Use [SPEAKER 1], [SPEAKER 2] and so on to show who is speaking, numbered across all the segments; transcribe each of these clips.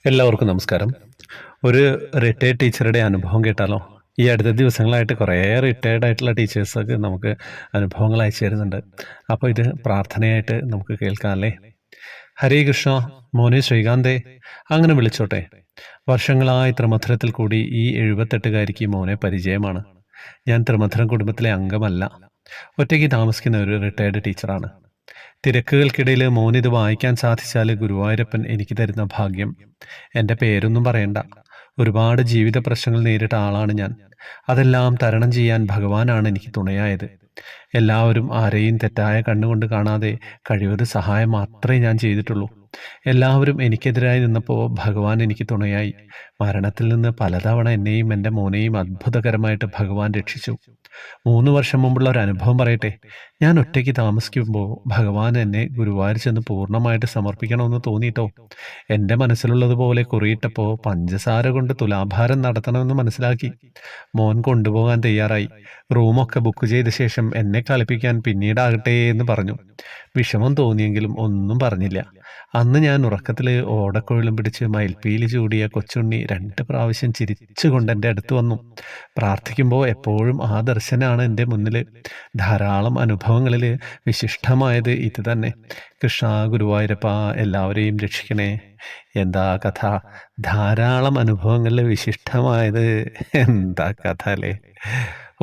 [SPEAKER 1] എല്ലാവർക്കും നമസ്കാരം. ഒരു റിട്ടയർഡ് ടീച്ചറുടെ അനുഭവം കേട്ടാലോ? ഈ അടുത്ത ദിവസങ്ങളായിട്ട് കുറേ റിട്ടയർഡ് ആയിട്ടുള്ള ടീച്ചേഴ്സൊക്കെ നമുക്ക് അനുഭവങ്ങൾ അയച്ചു തരുന്നുണ്ട്. അപ്പോൾ ഇത് പ്രാർത്ഥനയായിട്ട് നമുക്ക് കേൾക്കാം അല്ലേ? ഹരേ കൃഷ്ണ, മോനെ ശ്രീകാന്തേ, അങ്ങനെ വിളിച്ചോട്ടെ. വർഷങ്ങളായി ത്രിമധുരത്തിൽ കൂടി ഈ 78കാരിക്ക് മോനെ പരിചയമാണ്. ഞാൻ ത്രിമധുരം കുടുംബത്തിലെ അംഗമല്ല. ഒറ്റയ്ക്ക് താമസിക്കുന്ന ഒരു റിട്ടയർഡ് ടീച്ചറാണ്. തിരക്കുകൾക്കിടയിൽ മോനിത് വായിക്കാൻ സാധിച്ചാൽ ഗുരുവായൂരപ്പൻ എനിക്ക് തരുന്ന ഭാഗ്യം. എൻ്റെ പേരൊന്നും പറയണ്ട. ഒരുപാട് ജീവിത പ്രശ്നങ്ങൾ നേരിട്ട ആളാണ് ഞാൻ. അതെല്ലാം തരണം ചെയ്യാൻ ഭഗവാനാണ് എനിക്ക് തുണയായത്. എല്ലാവരും ആരെയും തെറ്റായ കണ്ണുകൊണ്ട് കാണാതെ കഴിവത് സഹായം മാത്രമേ ഞാൻ ചെയ്തിട്ടുള്ളൂ. എല്ലാവരും എനിക്കെതിരായി നിന്നപ്പോൾ ഭഗവാൻ എനിക്ക് തുണയായി. മരണത്തിൽ നിന്ന് പലതവണ എന്നെയും എൻ്റെ മോനെയും അത്ഭുതകരമായിട്ട് ഭഗവാൻ രക്ഷിച്ചു. 3 വർഷം മുമ്പുള്ള ഒരു അനുഭവം പറയട്ടെ. ഞാൻ ഒറ്റയ്ക്ക് താമസിക്കുമ്പോൾ ഭഗവാൻ എന്നെ ഗുരുവായൂർ ചെന്ന് പൂർണ്ണമായിട്ട് സമർപ്പിക്കണമെന്ന് തോന്നിയിട്ടോ. എൻ്റെ മനസ്സിലുള്ളതുപോലെ കുറിയിട്ടപ്പോൾ പഞ്ചസാര കൊണ്ട് തുലാഭാരം നടത്തണമെന്ന് മനസ്സിലാക്കി. മോൻ കൊണ്ടുപോകാൻ തയ്യാറായി. റൂമൊക്കെ ബുക്ക് ചെയ്ത ശേഷം എന്നെ കളിപ്പിക്കാൻ പിന്നീടാകട്ടെ എന്ന് പറഞ്ഞു. വിഷമം തോന്നിയെങ്കിലും ഒന്നും പറഞ്ഞില്ല. അന്ന് ഞാൻ ഉറക്കത്തിൽ ഓടക്കുഴലും പിടിച്ച് മയിൽപ്പീലി ചൂടിയ കൊച്ചുണ്ണി 2 പ്രാവശ്യം ചിരിച്ചുകൊണ്ട് എൻ്റെ അടുത്ത് വന്നു. പ്രാർത്ഥിക്കുമ്പോൾ എപ്പോഴും ആ ദർശനമാണ് എൻ്റെ മുന്നിൽ. ധാരാളം അനുഭവങ്ങളിൽ വിശിഷ്ടമായത് ഇത് തന്നെ. കൃഷ്ണ ഗുരുവായൂരപ്പ, എല്ലാവരെയും രക്ഷിക്കണേ. എന്താ കഥ? ധാരാളം അനുഭവങ്ങളിൽ വിശിഷ്ടമായത് എന്താ കഥ അല്ലേ?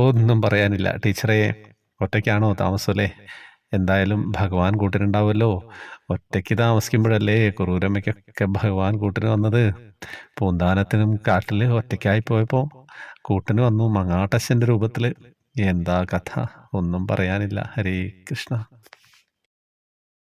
[SPEAKER 1] ഒന്നും പറയാനില്ല. ടീച്ചറെ, ഒറ്റയ്ക്കാണോ താമസം അല്ലേ? എന്തായാലും ഭഗവാൻ കൂട്ടിനുണ്ടാവുമല്ലോ. ഒറ്റയ്ക്ക് താമസിക്കുമ്പോഴല്ലേ ക്രൂരമ്മയ്ക്കൊക്കെ ഭഗവാൻ കൂട്ടിന് വന്നത്. പൂന്താനത്തിനും കാട്ടിൽ ഒറ്റയ്ക്കായി പോയപ്പോൾ കൂട്ടിന് വന്നു മങ്ങാട്ടശ്ശൻ്റെ രൂപത്തിൽ. എന്താ കഥ? ഒന്നും പറയാനില്ല. ഹരേ കൃഷ്ണ.